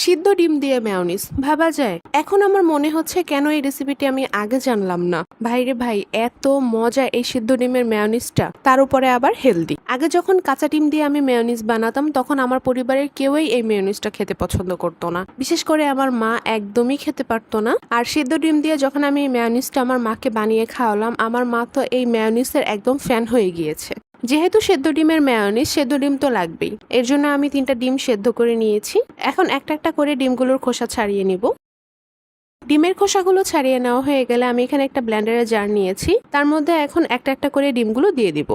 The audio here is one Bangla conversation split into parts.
সিদ্ধ ডিম দিয়ে মেয়োনিজ ভাবা যায়? এখন আমার মনে হচ্ছে কেন এই রেসিপিটি আমি আগে জানলাম না। ভাইরে ভাই, এত মজা এই সিদ্ধ ডিমের মেয়োনিজটা, তার উপরে আবার হেলদি। আগে যখন কাঁচা ডিম দিয়ে আমি মেয়োনিজ বানাতাম তখন আমার পরিবারের কেউই এই মেয়োনিজটা খেতে পছন্দ করতো না, বিশেষ করে আমার মা একদমই খেতে পারতো না। আর সিদ্ধ ডিম দিয়ে যখন আমি এই মেয়োনিজটা আমার মাকে বানিয়ে খাওয়ালাম, আমার মা তো এই মেয়োনিজের একদম ফ্যান হয়ে গিয়েছে। যেহেতু সেদ্ধ ডিমের মেয়োনিজ, সেদ্ধ ডিম তো লাগবেই। এর জন্য আমি 3টা ডিম সেদ্ধ করে নিয়েছি। এখন একটা একটা করে ডিমগুলোর খোসা ছাড়িয়ে নিব। ডিমের খোসাগুলো ছাড়িয়ে নেওয়া হয়ে গেলে আমি এখানে একটা ব্লেন্ডারের জার নিয়েছি, তার মধ্যে এখন একটা একটা করে ডিমগুলো দিয়ে দিব।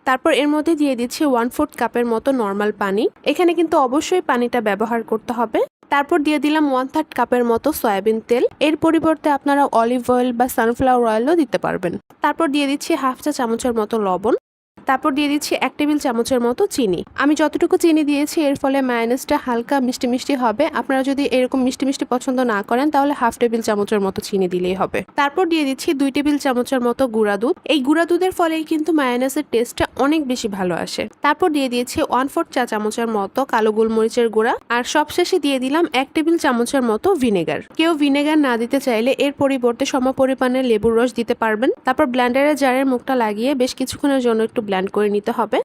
তারপর এর মধ্যে দিয়ে দিচ্ছি 1/4 কাপের মতো নর্মাল পানি। এখানে কিন্তু অবশ্যই পানিটা ব্যবহার করতে হবে। তারপর দিয়ে দিলাম 1/3 কাপের মতো সয়াবিন তেল। এর পরিবর্তে আপনারা অলিভ অয়েল বা সানফ্লাওয়ার অয়েলও দিতে পারবেন। তারপর দিয়ে দিচ্ছি 1/2 চা চামচের মতো লবণ। তারপর দিয়ে দিচ্ছি 1 টেবিল চামচের মতো চিনি। আমি যতটুকু চিনি দিয়েছি এর ফলে মায়োনিজটা হালকা মিষ্টি মিষ্টি হবে। আপনারা যদি এরকম মিষ্টি মিষ্টি পছন্দ না করেন তাহলে 1/2 টেবিল চামচের মতো চিনি দিলেই হবে। তারপর দিয়ে দিচ্ছি 2 টেবিল চামচের মতো গুঁড়া দুধ। এই গুঁড়া দুধের ফলেই কিন্তু মায়োনিজের টেস্টটা অনেক বেশি ভালো আসে। তারপর দিয়ে দিয়েছি 1/4 চা চামচের মতো কালো গোলমরিচের গুঁড়া। আর সবশেষে দিয়ে দিলাম 1 টেবিল চামচের মতো ভিনেগার। কেউ ভিনেগার না দিতে চাইলে এর পরিবর্তে সমপরিমাণে লেবুর রস দিতে পারবেন। তারপর ব্লেন্ডারের জারের মুখটা লাগিয়ে বেশ কিছুক্ষণের জন্য একটু ব্লেন্ড করে নিতে হবে।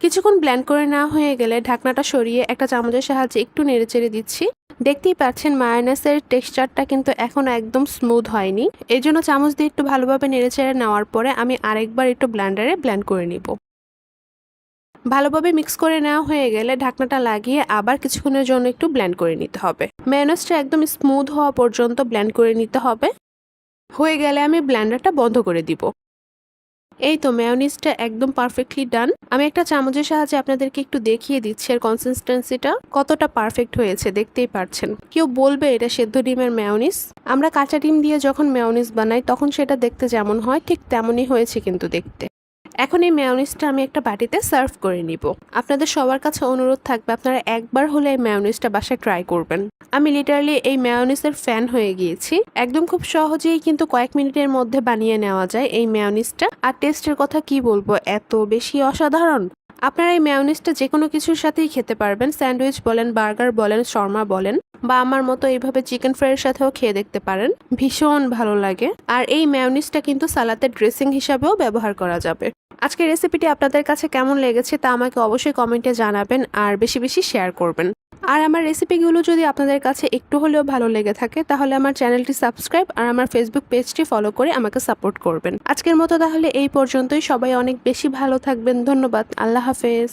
কিছুক্ষণ ব্লেন্ড করে নেওয়া হয়ে গেলে ঢাকনাটা সরিয়ে একটা চামচের সাহায্যে একটু নেড়েচেড়ে দিচ্ছি। দেখতেই পাচ্ছেন মায়োনিজের টেক্সচারটা কিন্তু এখনো একদম স্মুথ হয়নি। এর জন্য চামচ দিয়ে একটু ভালোভাবে নেড়েচেড়ে নেওয়ার পরে আমি আরেকবার একটু ব্লেন্ডারে ব্লেন্ড করে নিব। ভালোভাবে মিক্স করে নেওয়া হয়ে গেলে ঢাকনাটা লাগিয়ে আবার কিছুক্ষণের জন্য একটু ব্লেন্ড করে নিতে হবে। মায়োনিজটা একদম স্মুথ হওয়া পর্যন্ত ব্লেন্ড করে নিতে হবে। হয়ে গেলে আমি ব্লেন্ডারটা বন্ধ করে দিব। এই তো মেয়োনিজটা একদম পারফেক্টলি ডান। আমি একটা চামচের সাহায্যে আপনাদেরকে একটু দেখিয়ে দিচ্ছি এর কনসিস্টেন্সিটা কতটা পারফেক্ট হয়েছে, দেখতেই পারছেন। কেউ বলবে এটা সেদ্ধ ডিমের মেয়োনিজ। আমরা কাঁচা ডিম দিয়ে যখন মেয়োনিজ বানাই তখন সেটা দেখতে যেমন হয় ঠিক তেমনই হয়েছে কিন্তু দেখতে। এখন এই মেয়োনিজটা আমি একটা বাটিতে সার্ভ করে নিব। আপনাদের সবার কাছে অনুরোধ থাকবে আপনারা একবার হলে এই মেয়োনিজটা বাসায় ট্রাই করবেন। আমি লিটারালি এই মেয়োনিজের ফ্যান হয়ে গিয়েছি। একদম খুব সহজেই কিন্তু কয়েক মিনিটের মধ্যে বানিয়ে নেওয়া যায় এই মেয়োনিজটা। আর টেস্টের কথা কি বলবো, এত বেশি অসাধারণ। আপনারা এই মেয়োনিজটা যে কোনো কিছুর সাথেই খেতে পারবেন। স্যান্ডউইচ বলেন, বার্গার বলেন, শর্মা বলেন, বা আমার মতো এইভাবে চিকেন ফ্রাইয়ের সাথেও খেয়ে দেখতে পারেন। ভীষণ ভালো লাগে। আর এই মেয়োনিজটা কিন্তু সালাদের ড্রেসিং হিসাবেও ব্যবহার করা যাবে। আজকের রেসিপিটি আপনাদের কাছে কেমন লেগেছে তা আমাকে অবশ্যই কমেন্টে জানাবেন আর বেশি বেশি শেয়ার করবেন। আর আমার রেসিপিগুলো যদি আপনাদের কাছে একটু হলেও ভালো লেগে থাকে তাহলে আমার চ্যানেলটি সাবস্ক্রাইব আর আমার ফেসবুক পেজটি ফলো করে আমাকে সাপোর্ট করবেন। আজকের মতো তাহলে এই পর্যন্তই। সবাই অনেক বেশি ভালো থাকবেন। ধন্যবাদ। আল্লাহ হাফেজ।